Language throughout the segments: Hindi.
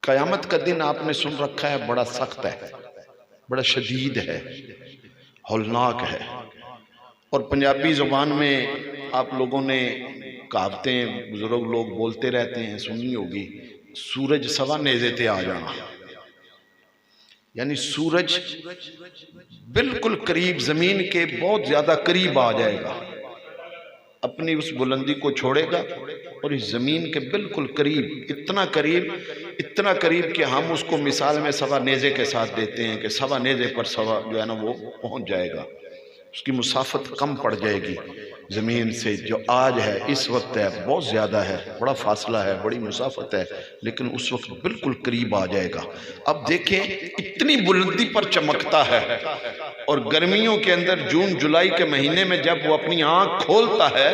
क़यामत का दिन आपने सुन रखा है, बड़ा सख्त है, बड़ा शदीद है, हौलनाक है। और पंजाबी ज़ुबान में आप लोगों ने कहावतें बुजुर्ग लोग बोलते रहते हैं, सुनी होगी, सूरज सवा नेज़े ते आ जाना, यानी सूरज बिल्कुल करीब, जमीन के बहुत ज्यादा करीब आ जाएगा, अपनी उस बुलंदी को छोड़ेगा और इस जमीन के बिल्कुल करीब, इतना करीब कि हम उसको मिसाल में सवा नेज़े के साथ देते हैं कि सवा नेज़े पर सवा जो है ना वो पहुंच जाएगा, उसकी मुसाफत कम पड़ जाएगी ज़मीन से। जो आज है, इस वक्त है, बहुत ज़्यादा है, बड़ा फासला है, बड़ी मुसाफत है, लेकिन उस वक्त बिल्कुल करीब आ जाएगा। अब देखें, इतनी बुलंदी पर चमकता है। और गर्मियों के अंदर जून जुलाई के महीने में जब वो अपनी आँख खोलता है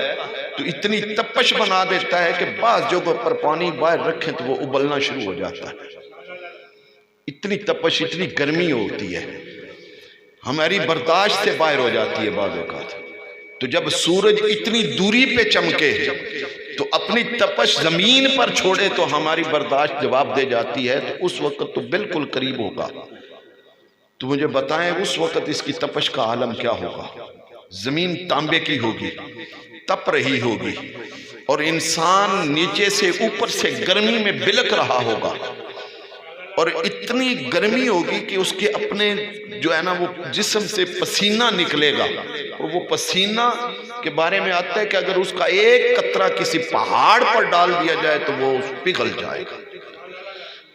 तो इतनी तपश बना देता है कि बाज़ जगहों पर पानी बाहर रखें तो वो उबलना शुरू हो जाता है। इतनी तपश, इतनी गर्मी होती है, हमारी बर्दाश्त से बाहर हो जाती है बाज़ औक़ात। तो जब सूरज इतनी दूरी पे चमके तो अपनी तपश जमीन पर छोड़े तो हमारी बर्दाश्त जवाब दे जाती है, तो उस वक्त तो बिल्कुल करीब होगा। तो मुझे बताएं उस वक्त इसकी तपश का आलम क्या होगा। जमीन तांबे की होगी, तप रही होगी, और इंसान नीचे से ऊपर से गर्मी में बिलक रहा होगा, और इतनी गर्मी होगी कि उसके अपने जो है ना वो जिस्म से पसीना निकलेगा, और वो पसीना के बारे में आता है कि अगर उसका एक कतरा किसी पहाड़ पर डाल दिया जाए तो वो पिघल जाएगा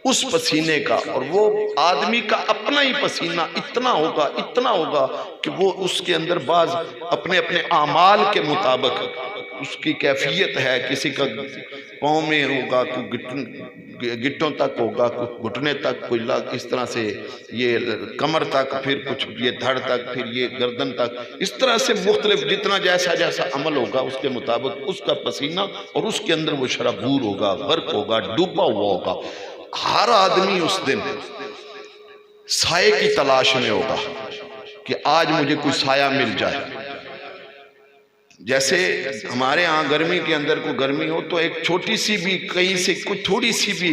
उस पसीने का। और वो आदमी का अपना ही पसीना इतना होगा कि वो उसके अंदर बाज अपने अपने आमाल के मुताबिक उसकी कैफियत है, किसी का पाँव में होगा, कोई गिट्टों तक होगा, कुछ घुटने तक, कोई लाग इस तरह से ये कमर तक, फिर कुछ ये धड़ तक, फिर ये गर्दन तक, इस तरह से मुख्तलिफ जितना जैसा जैसा अमल होगा उसके मुताबिक उसका पसीना, और उसके अंदर वो शराबूर होगा, गर्क होगा, डूबा हुआ होगा। हर आदमी उस दिन साये की तलाश में होगा कि आज मुझे कोई साया मिल जाए। जैसे हमारे यहाँ गर्मी के अंदर कोई गर्मी हो तो एक छोटी सी भी कहीं से कोई थोड़ी सी भी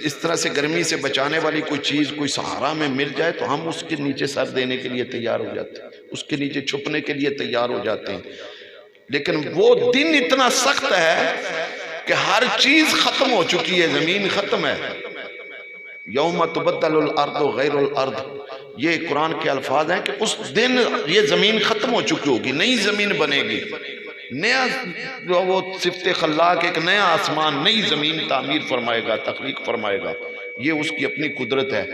इस तरह से गर्मी से बचाने वाली कोई चीज़ कोई सहारा में मिल जाए तो हम उसके नीचे सर देने के लिए तैयार हो जाते हैं, उसके नीचे छुपने के लिए तैयार हो जाते हैं। लेकिन वो दिन इतना सख्त है कि हर चीज खत्म हो चुकी है, जमीन खत्म है। यौम तुबद्दलुल अर्दु गैरुल अर्द, ये कुरान के अल्फाज हैं कि उस दिन ये जमीन खत्म हो चुकी होगी, नई जमीन बनेगी, नया जो वो सिफ्ते खल्लाक एक नया आसमान, नई जमीन तामीर फरमाएगा, तख्लीक फरमाएगा। ये उसकी अपनी कुदरत है।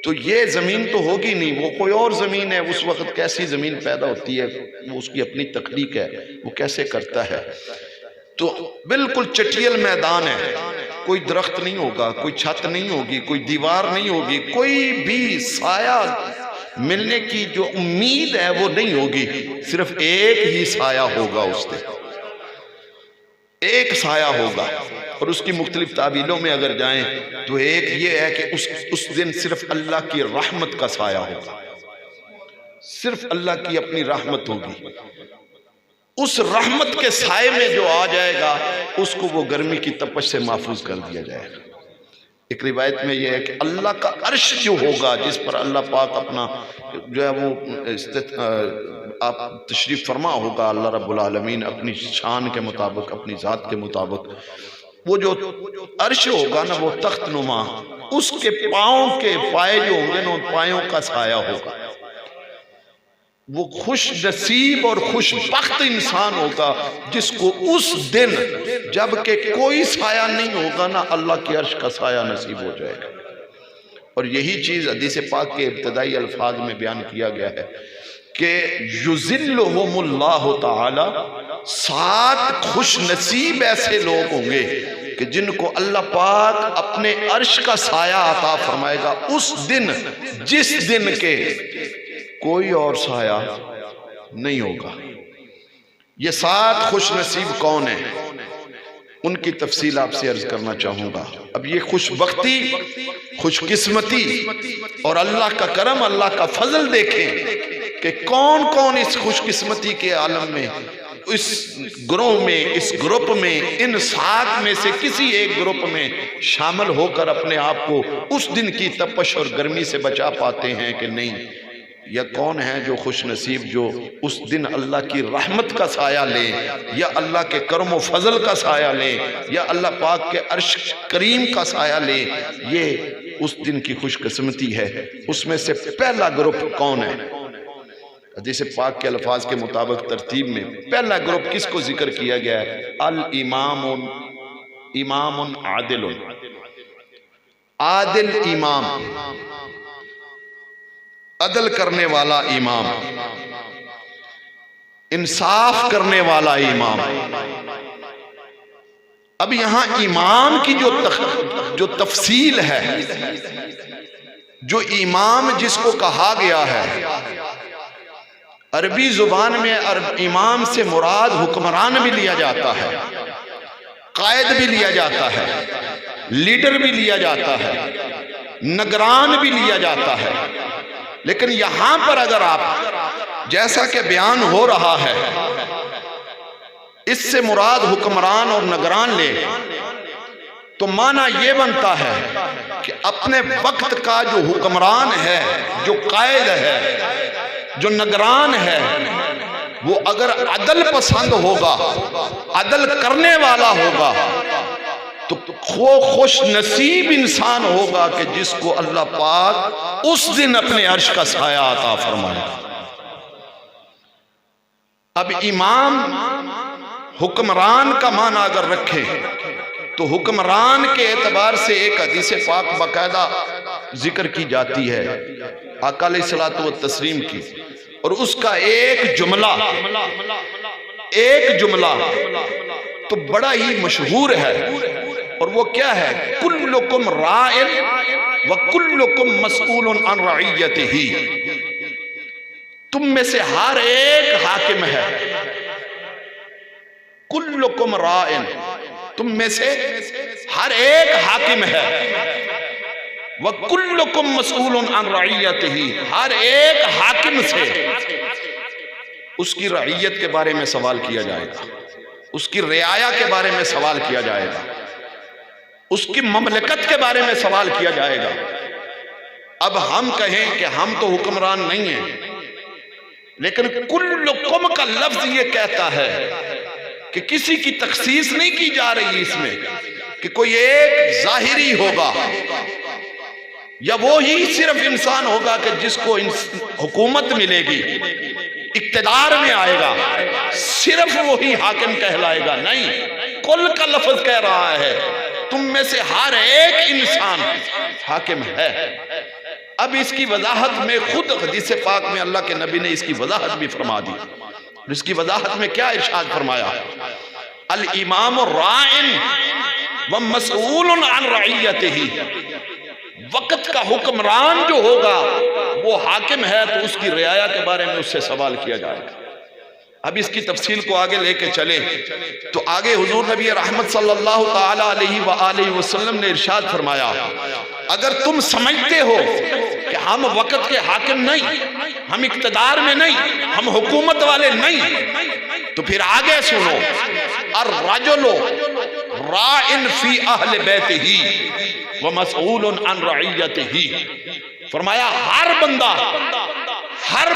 तो ये जमीन तो होगी नहीं, वो कोई और जमीन है। उस वक्त कैसी जमीन पैदा होती है वो उसकी अपनी तख्लीक है, वो कैसे करता है। तो बिल्कुल चटियल मैदान है, कोई दरख्त नहीं होगा, कोई छत नहीं होगी, कोई दीवार नहीं होगी, कोई भी साया मिलने की जो उम्मीद है वो नहीं होगी। सिर्फ एक ही साया होगा, उस दिन एक साया होगा। और उसकी मुख्तलिफ ताबीलों में अगर जाएं तो एक ये है कि उस दिन सिर्फ अल्लाह की रहमत का साया होगा, सिर्फ अल्लाह की अपनी रहमत होगी। उस रहमत के साये में जो आ जाएगा उसको वो गर्मी की तपश से महफूज कर दिया जाएगा। एक रिवायत में यह है कि अल्लाह का अर्श जो होगा, जिस पर अल्लाह पाक अपना जो है वो आप तशरीफ फरमा होगा, अल्लाह रब्बुल आलमीन अपनी शान के मुताबिक, अपनी ज़ात के मुताबिक, वो जो अर्श होगा ना वो तख्त नुमा, उसके पाँव के पाए जो होंगे ना, उन पायों का साया होगा। वो खुश नसीब और खुशबख्त इंसान होगा जिसको उस दिन जबकि कोई साया नहीं होगा ना, अल्लाह के अर्श का साया नसीब हो जाएगा। और यही चीज हदीस पाक के इब्तदाई अल्फाज में बयान किया गया है कि युज़िल्लुहुमुल्लाहु ताला, 7 खुश नसीब ऐसे लोग होंगे कि जिनको अल्लाह पाक अपने अर्श का साया अता फरमाएगा उस दिन, जिस दिन के कोई और साया नहीं होगा। ये 7 खुश नसीब कौन है, उनकी तफसील आपसे अर्ज करना चाहूंगा। अब ये खुशबख्ती, खुशकिस्मती और अल्लाह का करम, अल्लाह का फजल देखें कि कौन कौन इस खुशकिस्मती के आलम में, इस ग्रोह में, इस ग्रुप में, इन 7 में से किसी एक ग्रुप में शामिल होकर अपने आप को उस दिन की तपश और गर्मी से बचा पाते हैं कि नहीं? या कौन है जो खुश नसीब जो उस दिन अल्लाह की रहमत का साया ले, या अल्लाह के करम व फजल का साया ले, या अल्लाह पाक के अर्श करीम का साया ले? ये उस दिन की खुशकिस्मती है। उसमें से पहला ग्रुप कौन है? हदीस पाक के अल्फाज के मुताबिक तरतीब में पहला ग्रुप किसको जिक्र किया गया है? अल इमामुन, इमामुन आदिलुन, आदिल इमाम, अदल करने वाला इमाम, इंसाफ करने वाला इमाम। अब यहां इमाम की जो तफसील है, जो इमाम जिसको कहा गया है, अरबी जुबान में इमाम से मुराद हुक्मरान भी लिया जाता है, कायद भी लिया जाता है, लीडर भी लिया जाता है, नगरान भी लिया जाता है। लेकिन यहां पर अगर आप जैसा कि बयान हो रहा है, इससे मुराद हुक्मरान और नगरान ले तो माना यह बनता है कि अपने वक्त का जो हुक्मरान है, जो कायद है, जो नगरान है, वो अगर अदल पसंद होगा, अदल करने वाला होगा, तो वो खुश नसीब इंसान होगा कि जिसको अल्लाह पाक उस दिन अपने अर्श का साया अता फरमाए। अब इमाम हुक्मरान का माना अगर रखे तो हुक्मरान के एतबार से एक हदीस पाक बाकायदा जिक्र की जाती है आका अलैहिस्सलातु व तस्लीम की, और उसका एक जुमला तो बड़ा ही मशहूर है, और वो क्या है? कुल्लुकुम राइन व कुल्लुकुम मसऊलुन अन रइयतिही। तुम में से हर एक हाकिम है। कुल्लुकुम राइन, तुम में से हर एक हाकिम है। व कुल्लुकुम मसऊलुन अन रइयतिही, हर एक हाकिम से उसकी रइयत के बारे में सवाल किया जाएगा, उसकी रियाया के बारे में सवाल किया जाएगा, उसकी ममलकत के बारे में सवाल किया जाएगा। अब हम कहें कि हम तो हुक्मरान नहीं हैं, लेकिन कुल्लुकुम का लफ्ज ये कहता है कि किसी की तखसीस नहीं की जा रही इसमें कि कोई एक जाहिरी होगा या वो ही सिर्फ इंसान होगा कि जिसको हुकूमत मिलेगी, इक्तदार में आएगा, सिर्फ वही हाकिम कहलाएगा। नहीं, कुल का लफ्ज कह रहा है तुम में से हर एक इंसान हाकिम है। अब इसकी वजाहत में खुद हदीस पाक में अल्लाह के नबी ने इसकी वजाहत भी फरमा दी। इसकी वजाहत में क्या इरशाद फरमाया? अल इमाम राइन व मसऊलुन अन रइयतिही। वक्त का हुक्मरान जो होगा वो हाकिम है, तो उसकी रियाया के बारे में उससे सवाल किया जाएगा। अब इसकी तफसील को आगे लेके चले तो आगे हुजूर नबी रहमत सल्लल्लाहु ताला अलैहि वसल्लम ने इरशाद फरमाया, अगर तुम समझते हो कि हम वक्त के हाकिम नहीं, हम इक्तदार में नहीं, हम हुकूमत वाले नहीं, तो फिर आगे सुनो, अर्रजुलु राइन फी अहले बैतिही व मसऊलुन अन रइयतिही। फरमाया हर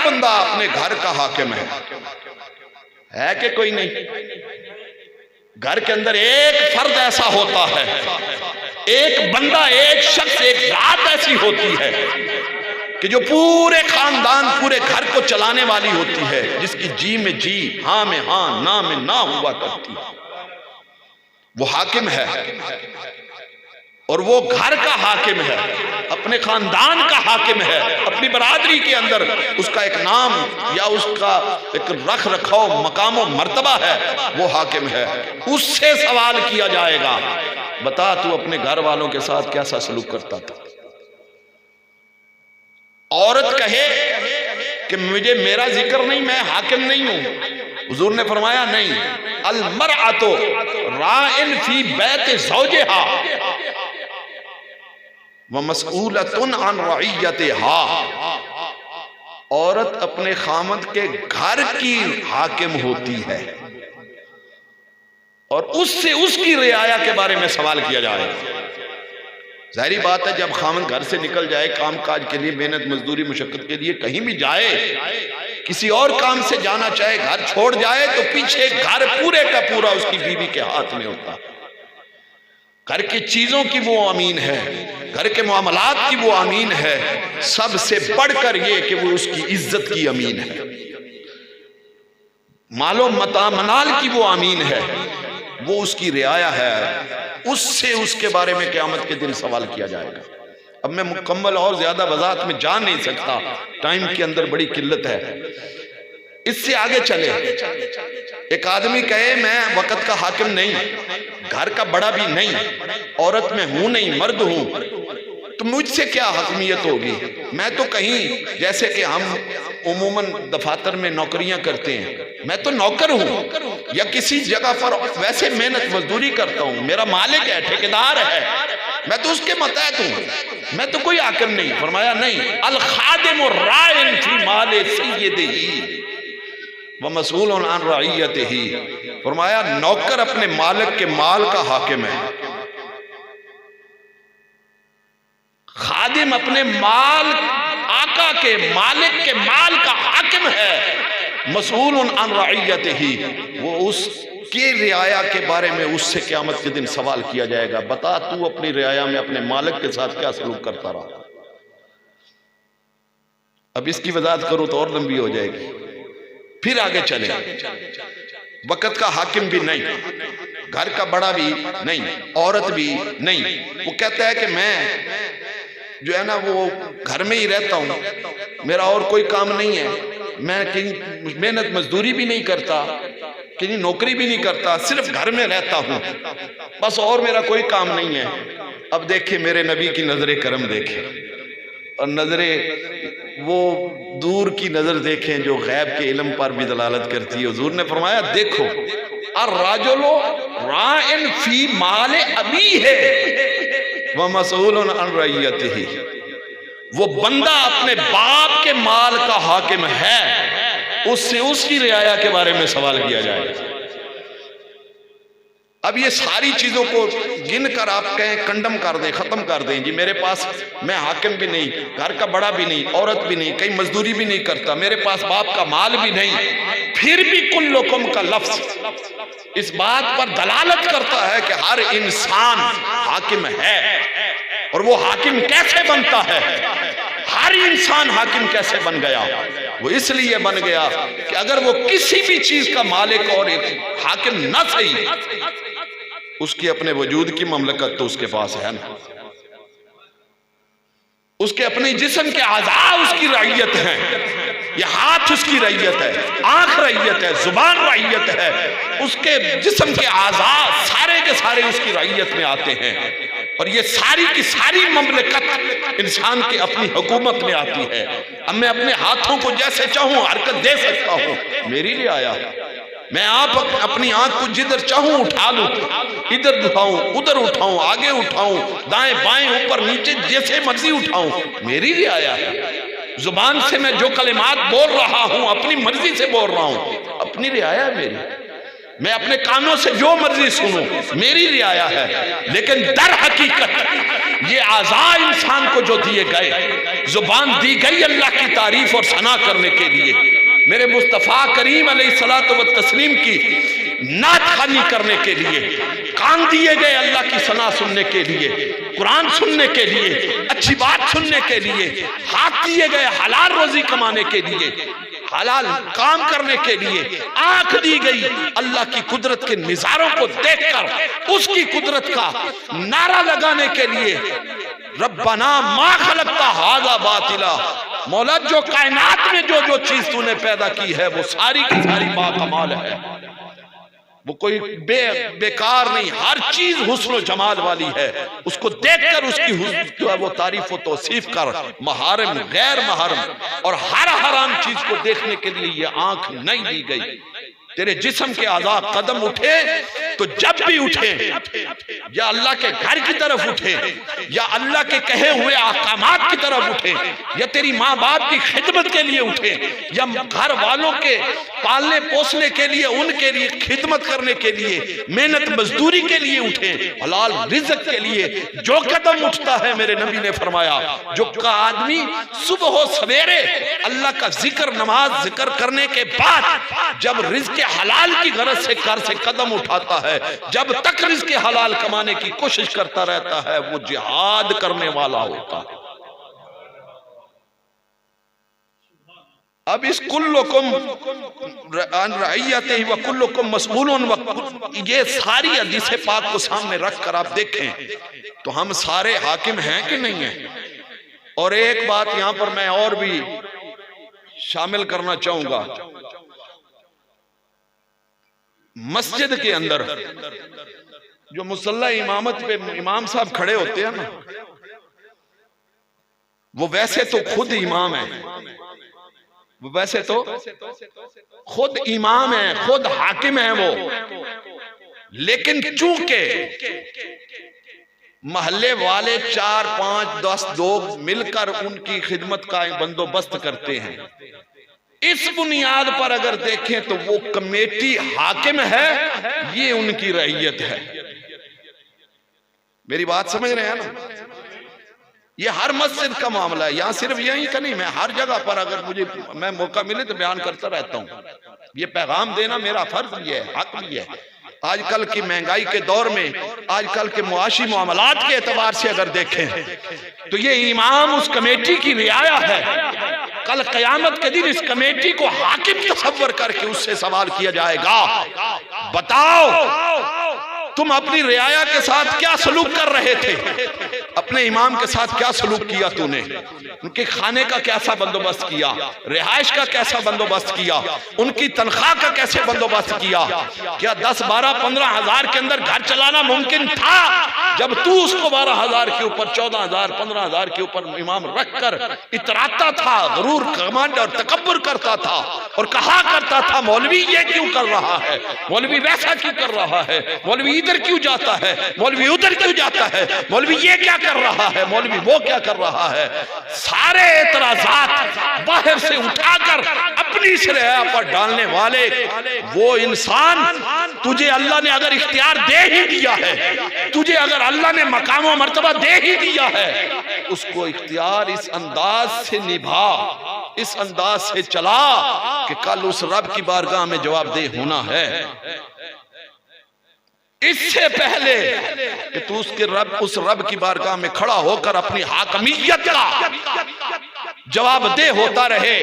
बंदा अपने घर का हाकिम है कि कोई नहीं? घर के अंदर एक फर्द ऐसा होता है, एक बंदा, एक शख्स, एक जात ऐसी होती है कि जो पूरे खानदान, पूरे घर को चलाने वाली होती है, जिसकी जी में जी, हाँ में हाँ, ना में ना हुआ करती है। वो हाकिम है, और वो घर का हाकिम है, अपने खानदान का हाकिम है, अपनी बरादरी के अंदर उसका एक नाम या उसका एक रख रखाव, मकाम और मर्तबा है, वो हाकिम है। उससे सवाल किया जाएगा, बता तू अपने घर वालों के साथ कैसा सलूक करता था? औरत कहे कि मुझे मेरा जिक्र नहीं, मैं हाकिम नहीं हूं। हुजूर ने फरमाया नहीं, अल मरअतु राइन फी बैत ज़ौजिहा व मसऊलतुन अन रइयतिहा। औरत अपने खामद के घर की हाकिम होती है। और उससे उसकी रियाया के बारे में सवाल किया जाएगा। जाहिर बात है, जब खामन घर से निकल जाए काम काज के लिए, मेहनत मजदूरी मुशक्कत के लिए कहीं भी जाए, किसी और काम से जाना चाहे, घर छोड़ जाए, तो पीछे घर पूरे का पूरा उसकी बीवी के हाथ में होता है। घर की चीजों की वो अमीन है, घर के मामलात की वो अमीन है, सबसे बढ़कर ये कि वो उसकी इज्जत की अमीन है, मालो मता मनाल की वो अमीन है, वो उसकी रियाया है, उससे उसके बारे में क़यामत के दिन सवाल किया जाएगा। अब मैं मुकम्मल और ज्यादा वजाहत में जा नहीं सकता, टाइम के अंदर बड़ी किल्लत है। इससे आगे चले, एक आदमी कहे मैं वक़्त का हाकिम नहीं, घर का बड़ा भी नहीं, औरत में हूं नहीं, मर्द हूं, तो मुझसे क्या हकमियत होगी? मैं तो कहीं, जैसे कि हम उमूमन दफातर में नौकरियां करते हैं, मैं तो नौकर हूं या किसी जगह पर वैसे मेहनत मजदूरी करता हूं, मेरा मालिक है, ठेकेदार है, मैं तो उसके मतहत हूं, मैं तो कोई हाकिम नहीं। फरमाया नहीं, अल खादिम राइन फी माले सय्यदिही व मसऊलन अन रइयतिही। फरमाया नौकर अपने मालिक के माल का हाकिम है, खादिम अपने माल आका के मालिक के माल का हाकिम है, मसऊलन अन रइयतिही, वो उसकी रियाया के बारे में उससे क़यामत के दिन सवाल किया जाएगा। बता तू अपनी रियाया में अपने मालिक के साथ क्या सलूक करता रहा। अब इसकी वजाहत करूं तो और लंबी हो जाएगी। फिर आगे चले, वक़्त का हाकिम भी नहीं, घर का बड़ा भी नहीं, औरत भी नहीं, वो कहता है कि मैं जो है ना वो घर में ही रहता हूं, मेरा और कोई काम नहीं है, मैं कहीं मेहनत मजदूरी भी नहीं करता, कहीं नौकरी भी नहीं करता, सिर्फ घर में रहता हूं, बस और मेरा कोई काम नहीं है। अब देखे मेरे नबी की नजरे करम देखे, और नजरे वो दूर की नजर देखें जो गैब के इल्म पर भी दलालत करती है। हुजूर ने फरमाया देखो, अर्रजुलु राइन फी माले अबी है व मसऊलन अन रइयतिही, वो बंदा अपने बाप के माल का हाकिम है, उससे उसकी रियाया के बारे में सवाल किया जाएगा। अब ये सारी चीजों को गिन कर आप कहें कंडम कर दें, खत्म कर दें, जी मेरे पास मैं हाकिम भी नहीं, घर का बड़ा भी नहीं, औरत भी नहीं, कहीं मजदूरी भी नहीं करता, मेरे पास बाप का माल भी नहीं, फिर भी कुल्लुकुम का लफ्ज इस बात पर दलालत करता है कि हर इंसान हाकिम है। और वो हाकिम कैसे बनता है, हर इंसान हाकिम कैसे बन गया? वो इसलिए बन गया कि अगर वो किसी भी चीज का मालिक और एक हाकिम न सही, उसकी अपने वजूद की ममलकत तो उसके पास है ना, उसके अपने जिस्म के आज़ा उसकी रइयत है, ये हाथ उसकी रइयत है, आंख रइयत है, जुबान रइयत है, उसके जिस्म के आज़ा सारे के सारे उसकी रइयत में आते हैं। और ये सारी की सारी ममलकत इंसान की अपनी हुकूमत में आती है। अब मैं अपने हाथों को जैसे चाहूं हरकत दे सकता हूं, मेरी लिए आया। मैं आप अपनी आंख को जिधर चाहूं उठा लूं, इधर उठाऊं, उधर उठाऊं, आगे उठाऊं, दाएं बाएं ऊपर नीचे जैसे मर्जी उठाऊं, मेरी लिए आया है। जुबान से मैं जो कलिमात बोल रहा हूं अपनी मर्जी से बोल रहा हूं, अपनी रियाया है मेरी। मैं अपने कानों से जो मर्जी सुनूं, मेरी रियाया है। लेकिन दर हकीकत ये आज़ा इंसान को जो दिए गए, जुबान दी गई अल्लाह की तारीफ और सना करने के लिए, मेरे मुस्तफ़ा करीम अलैहिस्सलातु व तस्लीम की नात खानी करने के लिए, कान दिए गए अल्लाह की सना सुनने के लिए, कुरान सुनने के लिए, अच्छी बात सुनने के लिए, हाथ दिए गए हलाल रोजी कमाने के लिए, हलाल काम करने के लिए, आंख दी गई अल्लाह की कुदरत के निजारों को देखकर उसकी कुदरत का नारा लगाने के लिए, रब्बना मा खलकता हाज़ा बातिला, मौला जो कायनात में जो जो चीज तूने पैदा की है वो सारी की सारी बाकमाल है, वो कोई बेकार नहीं, हर चीज हुस्न जमाल वाली है। उसको देखकर उसकी जो है वो तारीफ व तौसीफ कर, महरम गैर महरम और हर हराम चीज को देखने के लिए ये आंख नहीं दी गई। तेरे जिस्म के आज़ा कदम उठे तो जब भी उठे या अल्लाह के घर की तरफ उठे या अल्लाह के कहे हुए अहकामात की तरफ उठे या तेरी माँ बाप की खिदमत के लिए उठे या घर वालों के पालने पोसने के लिए, उनके लिए खिदमत करने के लिए, मेहनत मजदूरी के लिए उठे, हलाल रिज़्क के लिए जो कदम उठता है, मेरे नबी ने फरमाया जो का आदमी सुबह हो सवेरे अल्लाह का जिक्र नमाज जिक्र करने के बाद जब रिज़्क़ हलाल की गरज से घर से कदम उठाता है, जब तक रिज़्क़ हलाल कमाने की कोशिश करता रहता है, वो जिहाद करने वाला होता है। अब इस कुल्लुकुम रइयतिही व कुल्लुकुम मसऊलुन व ये सारी हदीसें पाक को सामने रखकर आप देखें तो हम सारे हाकिम हैं कि नहीं हैं। और एक बात यहां पर मैं और भी शामिल करना चाहूंगा, मस्जिद के अंदर जो मुसल्ला इमामत पे इमाम साहब खड़े होते हैं ना, वो वैसे तो खुद इमाम है, वैसे तो खुद इमाम है, खुद हाकिम है वो, लेकिन चूंकि महल्ले वाले 4, 5, 10 लोग मिलकर उनकी खिदमत का बंदोबस्त करते हैं, इस बुनियाद पर अगर देखें तो वो कमेटी हाकिम है, ये उनकी रइयत है। मेरी बात समझ रहे हैं ना। ये हर मस्जिद का मामला है, यहां सिर्फ यही का नहीं, मैं हर जगह पर अगर मैं मौका मिले तो बयान करता रहता हूं। ये पैगाम देना मेरा फर्ज भी है, हक भी है। आजकल की महंगाई के दौर में, आजकल के मुआशी मामलात के एतबार से अगर देखें तो ये इमाम उस कमेटी की रियाया है। कल क़यामत के दिन इस कमेटी को हाकिम तसव्वुर करके उससे सवाल किया जाएगा, बताओ तुम अपनी रियाया के साथ क्या सलूक कर रहे थे, अपने इमाम के साथ क्या सलूक किया तूने, उनके खाने का कैसा बंदोबस्त किया, रिहाइश का कैसा बंदोबस्त किया, उनकी तनख्वाह का कैसे बंदोबस्त किया। क्या 10, 12, 15 हजार के अंदर घर चलाना मुमकिन था जब तू उसको 12 हजार के ऊपर, 14 हजार, 15 हजार के ऊपर इमाम रखकर इतराता था, गुरूर घमंड और तकब्बुर करता था और कहा करता था मौलवी ये क्यों कर रहा है, मौलवी वैसा क्यों कर रहा है, मौलवी इधर क्यों जाता है, मौलवी उधर क्यों जाता है, मौलवी ये क्या कर रहा है, मौलवी वो क्या कर रहा है। सारे एतराजात बाहर से उठाकर अपनी शरिया पर डालने वाले वो इंसान, तुझे अल्लाह ने अगर इख्तियार दे ही दिया है, तुझे अगर अल्लाह ने मकाम और मर्तबा दे ही दिया है, उसको इख्तियार इस अंदाज से निभा, इस अंदाज से चला कि कल उस रब की बारगाह में जवाबदेह होना है। इससे पहले कि तू उस रब की बारगाह में खड़ा होकर अपनी हाकमियत का जवाबदेह होता रहे,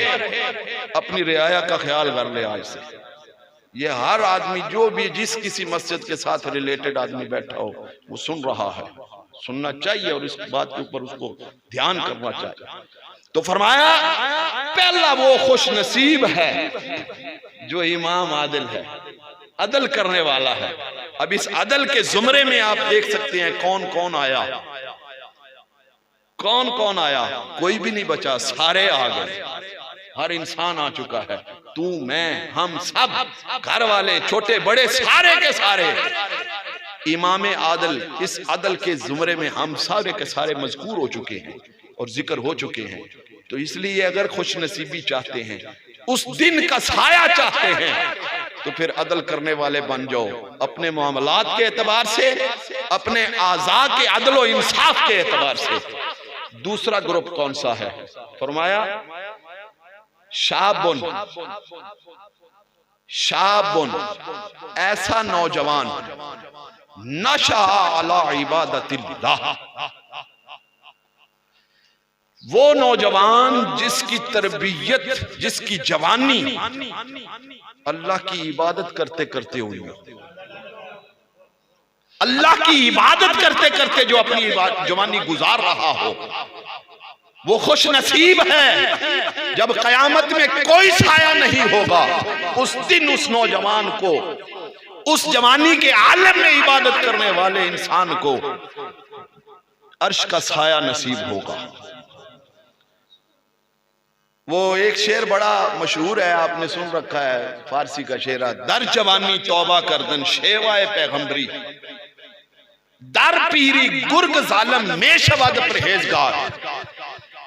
अपनी रियाया का ख्याल कर ले। आज से ये हर आदमी जो भी जिस किसी मस्जिद के साथ रिलेटेड आदमी बैठा हो वो सुन रहा है, सुनना चाहिए और इस बात के ऊपर उसको ध्यान करना चाहिए। तो फरमाया पहला वो खुश नसीब है जो इमाम आदिल है, अदल करने वाला है। अब इस अदल के जुमरे में आप देख सकते हैं कौन कौन आया, कौन कौन आया, कोई भी नहीं बचा, सारे आ गए, हर इंसान आ चुका है, तू मैं हम सब, घर वाले छोटे बड़े सारे के सारे इमाम आदल, इस अदल के जुमरे में हम सारे के सारे मजकूर हो चुके हैं और जिक्र हो चुके हैं। तो इसलिए अगर खुश नसीबी चाहते हैं, उस दिन का साया चाहते हैं, तो फिर अदल करने वाले बन जाओ, अपने मामलात के एतबार से, अपने आज़ा के अदल और इंसाफ के एतबार से। दूसरा ग्रुप कौन सा है, फरमाया शाबुन, शाबुन ऐसा नौजवान नशा अला इबादतिल्लाह, वो नौजवान जिसकी तरबियत, जिसकी जवानी अल्लाह की इबादत करते करते हुई, अल्लाह की इबादत करते करते जो अपनी जवानी गुजार रहा हो, वो खुश नसीब है। जब कयामत में कोई साया नहीं होगा, उस दिन उस नौजवान को, उस जवानी के आलम में इबादत करने वाले इंसान को अर्श का साया नसीब होगा। वो एक शेर बड़ा मशहूर है, आपने सुन रखा है, फारसी का शेर है, दर जवानी तौबा करदन शेवाए पैगंबरी, दर पीरी गुर्ग जालम में शवाद परहेजगार।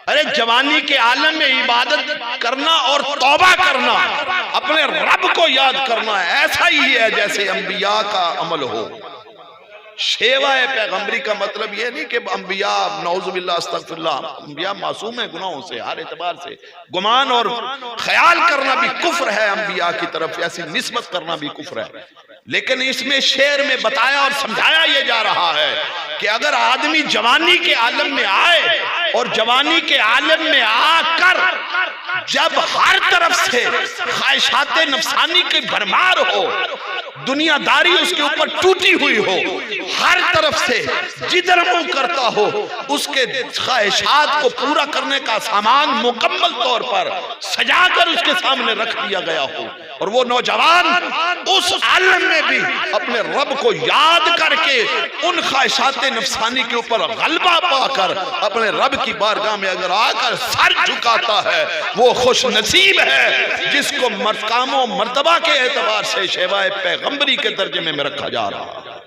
अरे जवानी के आलम में इबादत करना और तौबा करना, अपने रब को याद करना ऐसा ही है जैसे अंबिया का अमल हो। शेवाए पैगंबरी का मतलब यह नहीं कि अंबिया नौजुबिल्लाह अस्तगफिरुल्लाह, अंबिया मासूम है गुनाहों से, हर एतबार से गुमान और ख्याल करना भी कुफ्र है, अंबिया की तरफ ऐसी निस्बत करना भी कुफ्र है। लेकिन इसमें शेर में बताया और समझाया यह जा रहा है कि अगर आदमी जवानी के आलम में आए और जवानी के आलम में आकर जब हर तरफ से ख्वाहिशात नफसानी की भरमार हो, दुनियादारी उसके ऊपर टूटी हुई हो, हर तरफ से जिधर मुंह करता हो उसके ख्वाहिशात को पूरा करने का सामान मुकम्मल तौर पर सजाकर उसके सामने रख दिया गया हो, और वो नौजवान उस आलम में भी अपने रब को याद करके उन ख्वाहिशात नफसानी के ऊपर गलबा पाकर अपने रब की बारगाह में अगर आकर सर झुकाता है, वो खुश नसीब है जिसको मकामो मर्तबा के एतबार से शेवाए पैगंबरी के दर्जे में रखा जा रहा है।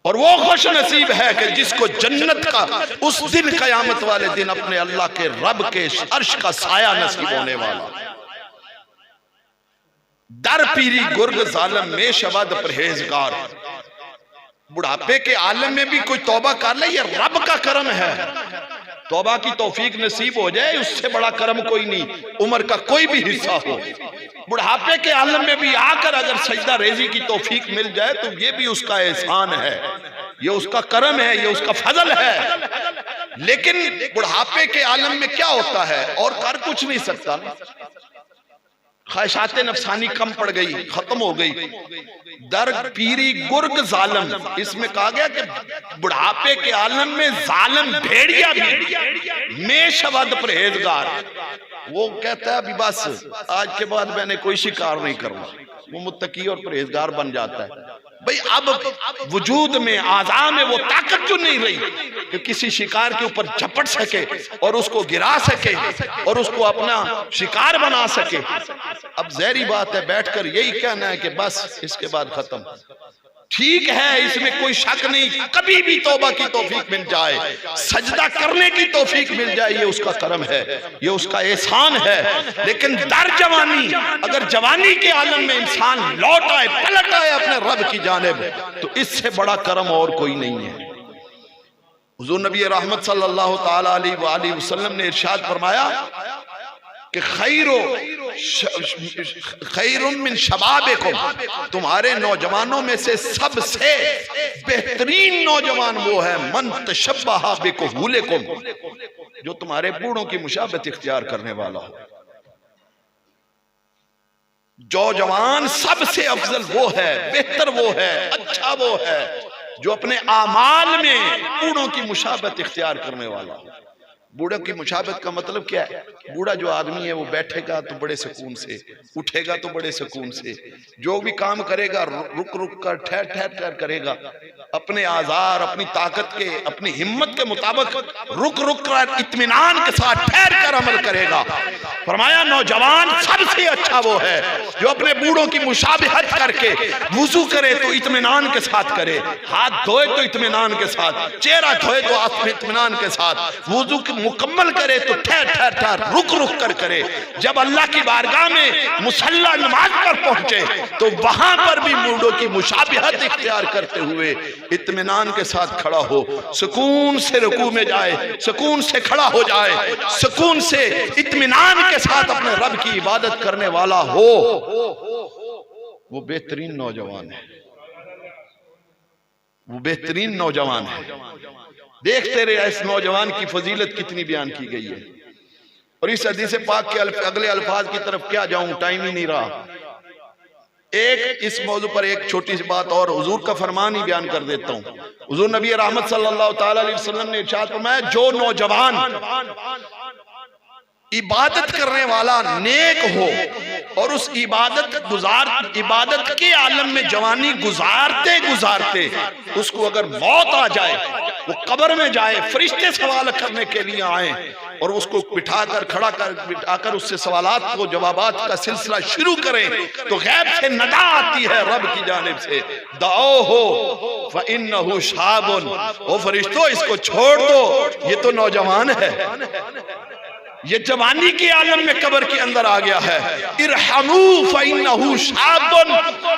और वो खुश नसीब है कि जिसको जन्नत का उस दिन कयामत वाले दिन अपने अल्लाह के रब के अर्श का साया नसीब होने वाला। दर पीरी गुर्ग जालम में शवाद परहेजगार, बुढ़ापे के आलम में भी कोई तौबा कर ले, ये रब का करम है। तौबा की तौफीक नसीब हो जाए, उससे बड़ा करम कोई नहीं, उम्र का कोई भी हिस्सा हो। बुढ़ापे के आलम में भी आकर अगर सजदा रेजी की तौफीक मिल जाए तो ये भी उसका एहसान है, ये उसका करम है, ये उसका फजल है। लेकिन बुढ़ापे के आलम में क्या होता है, और कर कुछ नहीं सकता, ख्वाहिशात नफसानी कम पड़ गई, खत्म हो गई। दर पीरी गुर्ग जालम, इसमें कहा गया कि बुढ़ापे के आलम में जालम भेड़िया भी में शवाद परहेजगार, वो कहता है अभी बस आज के बाद मैंने कोई शिकार नहीं करना, वो मुत्तकी और परहेजगार बन जाता है। भाई अब वजूद में आज़ा में वो ताकत जो नहीं रही कि किसी शिकार के ऊपर झपट सके और उसको गिरा सके और उसको अपना शिकार बना सके। अब ज़ाहिरी बात है बैठकर यही कहना है कि बस इसके बाद खत्म। ठीक है, इसमें कोई शक नहीं, कभी भी तौबा की तौफीक मिल जाए, सजदा करने की तौफीक मिल जाए, ये उसका करम है, ये उसका एहसान है। लेकिन दर जवानी, अगर जवानी के आलम में इंसान लौट आए, पलट आए अपने रब की जानिब, तो इससे बड़ा करम और कोई नहीं है। हुजूर नबी रहमत सल्लल्लाहु ताला अलैहि वसल्लम ने इरशाद फरमाया कि खैरुम मिन शबाबिकुम, तुम्हारे नौजवानों में से सबसे बेहतरीन नौजवान वो है मन तशब्बहा बिकुहुलिकुम, जो तुम्हारे बूढ़ों की मुशाबत इख्तियार करने वाला हो। जो जवान सबसे अफजल वो है, बेहतर वो है, अच्छा वो है जो अपने आमाल में बूढ़ों की मुशाबत इख्तियार करने वाला हो। बूढ़े की मुशाबत का मतलब क्या है? बूढ़ा जो आदमी है वो बैठेगा तो बड़े सुकून से, उठेगा तो बड़े सुकून से, जो भी काम करेगा रुक रुक कर ठहर ठहर ठहर करेगा, अपने आजार अपनी ताकत के अपनी हिम्मत के मुताबिक रुक रुक कर इत्मीनान के साथ ठहर कर अमल करेगा। फरमाया नौजवान सबसे अच्छा वो है जो अपने बूढ़ों की मुशाबहत करके वुजू करे तो इत्मीनान के साथ करे, हाथ धोए तो इत्मीनान के साथ, चेहरा धोए तो इत्मीनान के साथ, वुजू मुकम्मल करे तो ठहर ठहर ठहर रुक रुक कर करे। जब अल्लाह की बारगाह में मुसल्ला नमाज पर पहुंचे तो वहां पर भी बूढ़ों की मुशाबहत इख्तियार करते हुए इत्मीनान के साथ खड़ा हो, सुकून से रुकू में जाए, सुकून से खड़ा हो जाए, सुकून से इत्मीनान के साथ अपने रब की इबादत करने वाला हो, वो बेहतरीन नौजवान है, वो बेहतरीन नौजवान है। देखते रहे इस नौजवान की फजीलत कितनी बयान की गई है। और इस हदीस पाक के अगले अल्फाज की तरफ क्या जाऊं, टाइम ही नहीं रहा। एक इस मौजू पर एक छोटी सी बात और हुजूर का फरमान ही बयान कर देता हूं। हुजूर नबी रहमत सल्लल्लाहु ताला अलैहि वसल्लम ने इरशाद फरमाया, जो नौजवान इबादत करने वाला नेक हो और उस इबादत के आलम में जवानी गुजारते गुजारते उसको अगर मौत आ जाए, वो कब्र में जाए, फरिश्ते सवाल करने के लिए आए और उसको बिठाकर खड़ा कर बिठाकर उससे सवालात को जवाबात का सिलसिला शुरू करें तो गैब से नदा आती है रब की जानिब से, दाओ हो फइन्नहु शाबुन, ओ फरिश्तों इसको छोड़ दो, ये तो नौजवान है, ये जवानी के आलम में कब्र के अंदर आ गया है। इरहमू फइन्नहु शाबुन,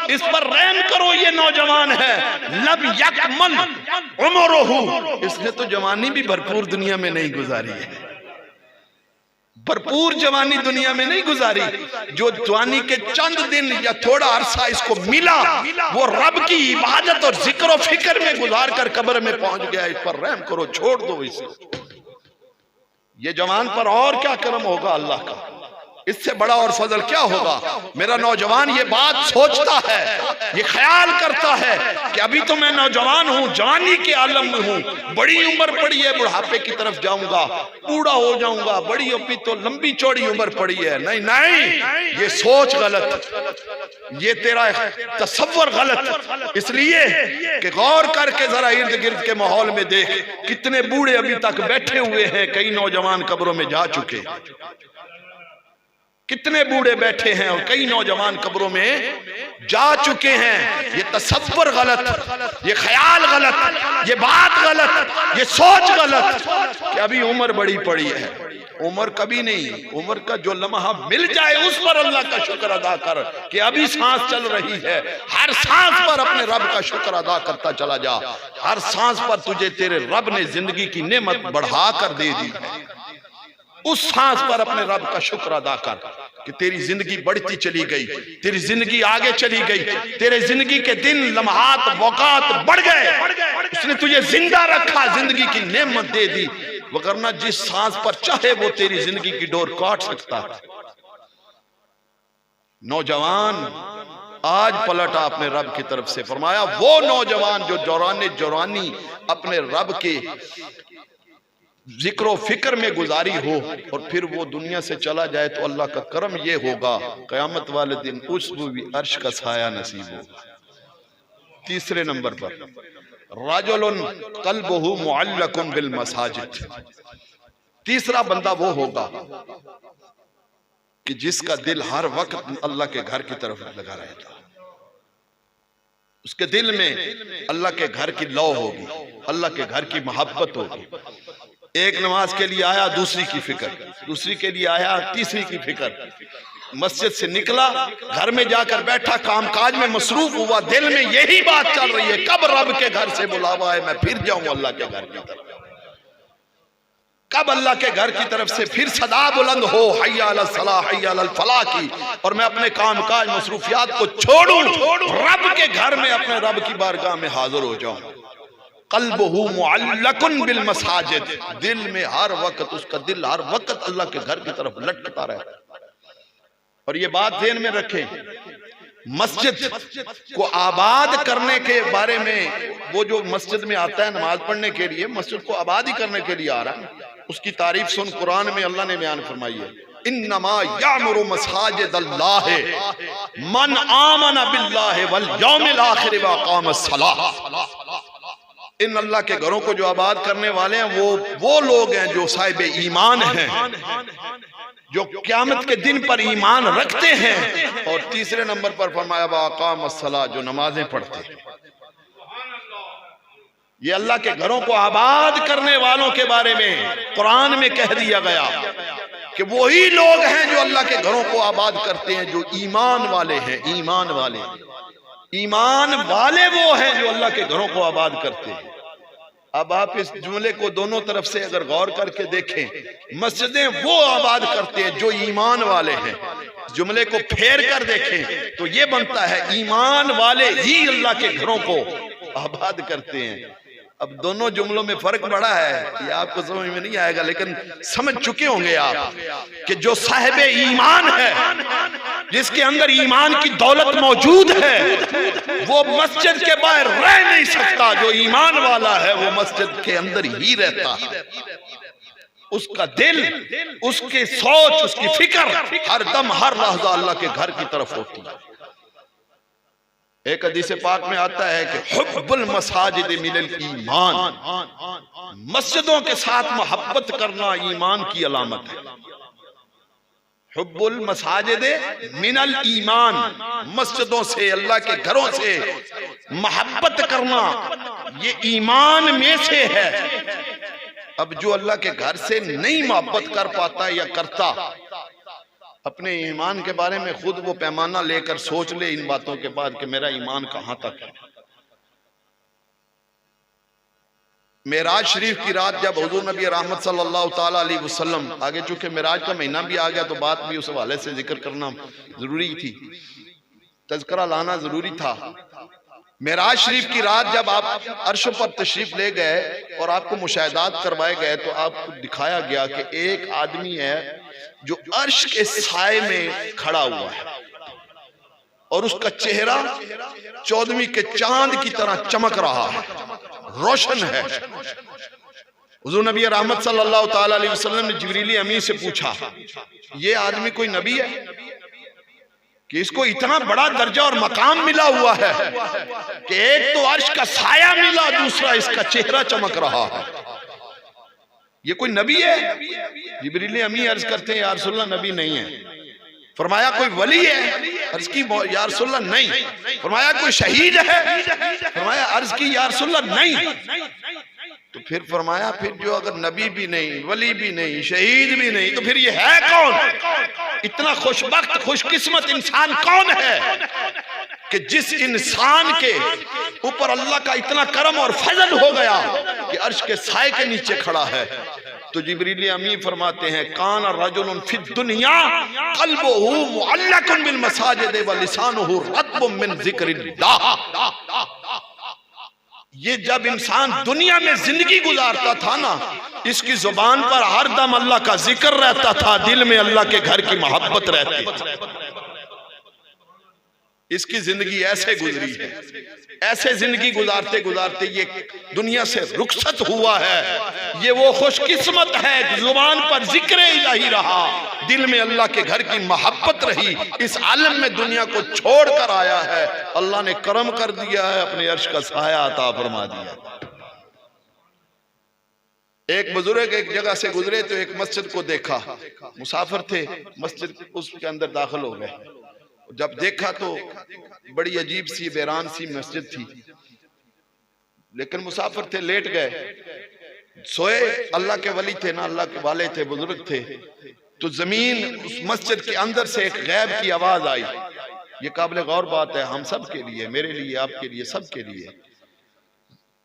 इस पर रहम करो, ये नौजवान है। लब यकमल उमरुहु, इसने तो जवानी भी भरपूर दुनिया में नहीं गुजारी है, भरपूर जवानी दुनिया में नहीं गुजारी। जो जवानी के चंद दिन या थोड़ा अरसा इसको मिला वो रब की इबादत और जिक्र और फिक्र में गुजार कर कब्र में पहुंच गया। इस पर रहम करो, छोड़ दो इसे। ये जवान पर और क्या करम होगा अल्लाह का, इससे बड़ा और फजल क्या होगा। मेरा नौजवान ये बात सोचता है, ये ख्याल करता है कि अभी तो मैं नौजवान हूँ, जवानी के आलम में हूँ, बड़ी उम्र पड़ी है, बुढ़ापे की तरफ जाऊंगा, बूढ़ा हो जाऊंगा, बड़ी अभी तो लंबी चौड़ी उम्र पड़ी है। नहीं नहीं, ये सोच गलत, ये तेरा तसव्वुर गलत। इसलिए कि गौर करके जरा इर्द गिर्द के माहौल में देख, कितने बूढ़े अभी तक बैठे हुए हैं, कई नौजवान कब्रों में जा चुके, कितने बूढ़े बैठे हैं और कई नौजवान कब्रों में जा चुके हैं। ये तसव्वुर गलत, ये ख्याल गलत, ये बात गलत, ये सोच गलत कि अभी उम्र बड़ी पड़ी है। उम्र कभी नहीं, उम्र का जो लम्हा मिल जाए उस पर अल्लाह का शुक्र अदा कर कि अभी सांस चल रही है। हर सांस पर अपने रब का शुक्र अदा करता चला जा। हर सांस पर तुझे तेरे रब ने जिंदगी की नेमत बढ़ा कर दे दी है, उस सांस पर अपने रब का शुक्र अदा कर कि तेरी जिंदगी बढ़ती चली गई, तेरी जिंदगी आगे चली गई, तेरे जिंदगी के दिन लम्हात वक़ात बढ़ गए, उसने तुझे जिंदा रखा, जिंदगी की नेमत दे दी। वरना जिस सांस पर चाहे वो तेरी जिंदगी की डोर काट सकता है। नौजवान आज पलटा अपने रब की तरफ से, फरमाया वो नौजवान जो जौरानी अपने रब के जिक्र फिक्र में गुजारी हो और फिर वो दुनिया से चला जाए तो अल्लाह का करम ये होगा क़यामत वाले दिन उसको भी अर्श का साया नसीब होगा। तीसरे नंबर पर राजुलन क़ल्बुहु मुअल्लकुन बिल मसाजिद, तीसरा बंदा वो होगा कि जिसका दिल हर वक्त अल्लाह के घर की तरफ लगा रहेगा, उसके दिल में अल्लाह के घर की लौ होगी, अल्लाह के घर की मोहब्बत होगी। एक नमाज के लिए आया, दूसरी की फिक्र, दूसरी के लिए आया, तीसरी की फिक्र। मस्जिद से निकला, घर में जाकर बैठा, कामकाज में मसरूफ हुआ, दिल में यही बात चल रही है, कब रब के घर से बुलावा है, मैं फिर जाऊं अल्लाह के घर की तरफ, कब अल्लाह के घर की तरफ से फिर सदा बुलंद हो हय्या अलल सलाह हय्या अलल फलाह की, और मैं अपने कामकाज मसरूफियात को छोड़ूं, रब के घर में अपने रब की बारगाह में हाजिर हो जाऊं। क़ल्बुहु मुअल्लकुन बिल मसाजिद, दिल में हर वक्त, उसका दिल हर वक्त अल्लाह के घर की तरफ लटकता रहता है। और ये बात ध्यान में रखें, मस्जिद को आबाद करने के बारे में, वो जो मस्जिद में आता है नमाज पढ़ने के लिए, मस्जिद को आबादी करने के लिए आ रहा है, उसकी तारीफ सुन कुरान में अल्लाह ने बयान फरमाई है, इन्नमा यामुरु मसाजिदल्लाह मन आमना बिल्लाहि वल यौमिल आखिर व अक़ामस सलाह। इन अल्लाह के घरों को जो आबाद करने वाले हैं वो लोग हैं जो साहिब ईमान हैं, जो क़यामत के दिन पर ईमान रखते हैं। और तीसरे नंबर पर फरमाया व अक़ामस सलाह, जो नमाजें पढ़ते हैं। ये अल्लाह के घरों को आबाद करने वालों के बारे में कुरान में कह दिया गया कि वही लोग हैं जो अल्लाह के घरों को आबाद करते हैं, जो ईमान वाले हैं। ईमान वाले, ईमान वाले वो हैं जो अल्लाह के घरों को आबाद करते हैं। अब आप इस जुमले को दोनों तरफ से अगर गौर करके देखें, मस्जिदें वो आबाद करते हैं जो ईमान वाले हैं। जुमले को फेर कर देखें तो ये बनता है ईमान वाले ही अल्लाह के घरों को आबाद करते हैं। अब दोनों जुमलों में फर्क बड़ा है, ये आपको समझ में नहीं आएगा, लेकिन समझ चुके होंगे आप कि जो साहिब ईमान है, जिसके अंदर ईमान की दौलत मौजूद है, वो मस्जिद के बाहर रह नहीं सकता। जो ईमान वाला है वो मस्जिद के अंदर ही रहता है। उसका दिल, उसकी सोच, उसकी फिक्र हर दम हर लहजा अल्लाह के घर की तरफ होती है। एक हदीस पाक में आता है कि हुब्बुल मसाजिद मिनल ईमान, मस्जिदों के साथ मोहब्बत करना ईमान की अलामत है। हुब्बुल मसाजिद मिनल ईमान, मस्जिदों से, अल्लाह के घरों से मोहब्बत करना ये ईमान में से है। अब जो अल्लाह के घर से नहीं मोहब्बत कर पाता या करता, अपने ईमान के बारे में खुद वो पैमाना लेकर सोच ले इन बातों के बाद कि मेरा ईमान कहां तक है। मेराज शरीफ की रात जब हुजूर नबी रहमत सल्लल्लाहु ताला अलैहि वसल्लम, आगे चूंकि मेराज का महीना भी आ गया तो बात भी उस हवाले से जिक्र करना जरूरी थी, तज़किरा लाना जरूरी था। मेराज शरीफ की रात जब आप अर्श पर तशरीफ ले गए और आपको मुशाहिदात करवाए गए तो आपको दिखाया गया कि एक आदमी है जो अर्श के साए में खड़ा हुआ है और उसका चेहरा 14वीं के चांद की तरह चमक रहा है, रोशन है। हुजूर नबी रहमत सल्लल्लाहु ताला अलैहि वसल्लम ने जिब्रील अमीन से पूछा, ये आदमी कोई नबी है कि इसको इतना बड़ा दर्जा और मकाम मिला हुआ है कि एक तो अर्श का साया मिला, दूसरा इसका चेहरा चमक रहा है, ये कोई नबी है? जिब्रील अमीन अर्ज करते हैं या रसूलल्लाह नबी नहीं है। फरमाया कोई वली है? अर्ज की या रसूलल्लाह नहीं। फरमाया कोई शहीद है? फरमाया अर्ज की या रसूलल्लाह नहीं। तो फिर फरमाया फिर जो अगर नबी भी नहीं, वली भी नहीं, शहीद भी नहीं, तो फिर ये है कौन? इतना खुशबख्त खुशकिस्मत इंसान कौन है कि जिस इंसान के ऊपर अल्लाह का इतना करम और फजल हो गया कि अर्श के साए के नीचे खड़ा है। तो जिब्रील अमीन फरमाते हैं, कान रजुलन फिद दुनिया क़ल्बुहु मुअल्लकुन बिल मसाजिद व लिसानुहु रत्बुम मिन ज़िक्रिल्लाह। ये जब इंसान दुनिया में जिंदगी गुजारता था ना, इसकी जुबान पर हरदम अल्लाह का जिक्र रहता था, दिल में अल्लाह के घर की मोहब्बत रहती थी। इसकी जिंदगी ऐसे गुजरी है, ऐसे जिंदगी गुजारते गुजारते ये दुनिया से रुखसत हुआ है। ये वो खुशकिस्मत है, जुबान पर जिक्र इलाही रहा, दिल में अल्लाह के घर की मोहब्बत रही, इस आलम में दुनिया को छोड़ कर आया है। अल्लाह ने करम कर दिया है, अपने अर्श का साया अता फरमा दिया। एक बुजुर्ग एक जगह से गुजरे तो एक मस्जिद को देखा, मुसाफिर थे, मस्जिद उसके अंदर दाखिल हो गए। जब देखा तो बड़ी अजीब सी वीरान सी मस्जिद थी, लेकिन मुसाफिर थे, लेट गए, सोए। अल्लाह के वली थे ना, अल्लाह के वाले थे, बुजुर्ग थे। तो जमीन उस मस्जिद के अंदर से एक गैब की आवाज आई। ये काबिल गौर बात है हम सब के लिए, मेरे लिए, आपके लिए, सब के लिए।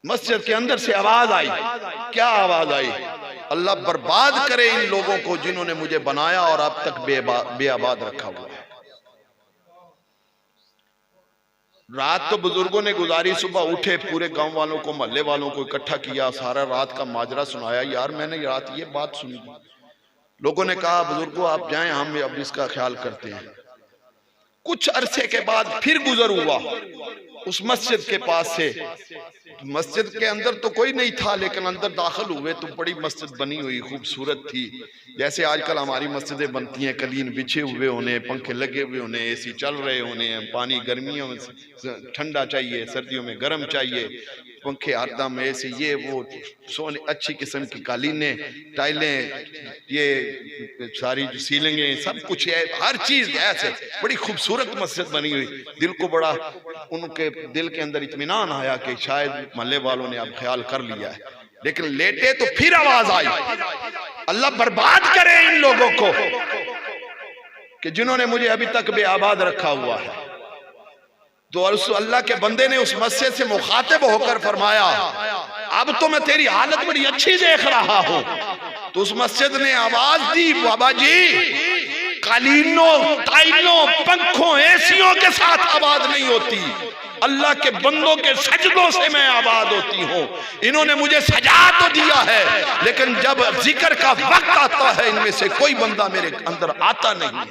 मस्जिद के अंदर से आवाज आई। क्या आवाज आई? अल्लाह बर्बाद करे इन लोगों को जिन्होंने मुझे बनाया और अब तक बेआबाद रखा हुआ है। रात तो बुजुर्गों ने गुजारी, सुबह उठे, पूरे गांव वालों को, मोहल्ले वालों को इकट्ठा किया, सारा रात का माजरा सुनाया। यार मैंने रात ये बात सुनी। लोगों ने कहा बुजुर्गों आप जाएं, हम अब इसका ख्याल करते हैं। कुछ अरसे के बाद फिर गुजर हुआ उस मस्जिद के पास से। मस्जिद के अंदर तो कोई नहीं था, लेकिन अंदर दाखिल हुए तो बड़ी मस्जिद बनी हुई, खूबसूरत थी। जैसे आजकल हमारी मस्जिदें बनती हैं, कलीन बिछे हुए होने, पंखे लगे हुए होने, एसी चल रहे होने, पानी गर्मियों में ठंडा चाहिए, सर्दियों में गर्म चाहिए, पंखे हरदम, एसी, ये वो, सोने अच्छी किस्म की कालीनें, टाइलें, ये सारी सीलिंगें, सब कुछ है, हर चीज ऐसे बड़ी खूबसूरत मस्जिद बनी हुई। दिल को बड़ा, उनके दिल के अंदर इत्मीनान आया कि शायद मोहल्ले वालों ने अब ख्याल कर लिया है। लेकिन लेटे तो फिर आवाज आई, अल्लाह बर्बाद करे इन लोगों को कि जिन्होंने मुझे अभी तक बेआबाद रखा हुआ है। तो अल्लाह के बंदे ने उस मस्जिद से मुखातिब होकर फरमाया, अब तो मैं तेरी हालत बड़ी अच्छी देख रहा हूं। तो उस मस्जिद ने आवाज दी, बाबा जी कालीनों, टाइलों, पंखों, एसियों के साथ आबाद नहीं होती, अल्लाह के बंदों के सजदों से मैं आबाद होती हूँ। इन्होंने मुझे सजा तो दिया है, लेकिन जब जिक्र का वक्त आता है इनमें से कोई बंदा मेरे अंदर आता नहीं।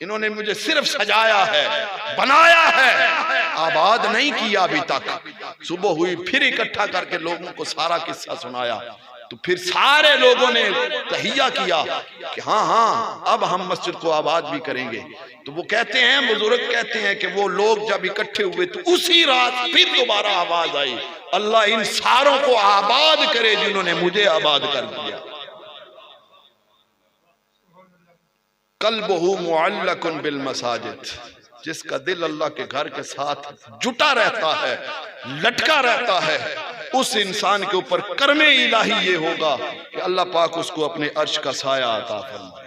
इन्होंने मुझे सिर्फ सजाया है, बनाया है, आबाद नहीं किया अभी तक। सुबह हुई फिर इकट्ठा करके लोगों को सारा किस्सा सुनाया। तो फिर सारे लोगों ने तहिया किया कि हाँ हाँ अब हम मस्जिद को आबाद भी करेंगे। तो वो कहते हैं, बुजुर्ग कहते हैं कि वो लोग जब इकट्ठे हुए तो उसी रात फिर दोबारा आवाज आई, अल्लाह इन सारों को आबाद करे जिन्होंने मुझे आबाद कर दिया। कल्बहु मुअल्लकुन बिल मसाजिद, जिसका दिल अल्लाह के घर के साथ जुटा रहता है, लटका रहता है, उस इंसान के ऊपर कर्मे इलाही ये होगा कि अल्लाह पाक उसको अपने अर्श का साया अता फरमाए।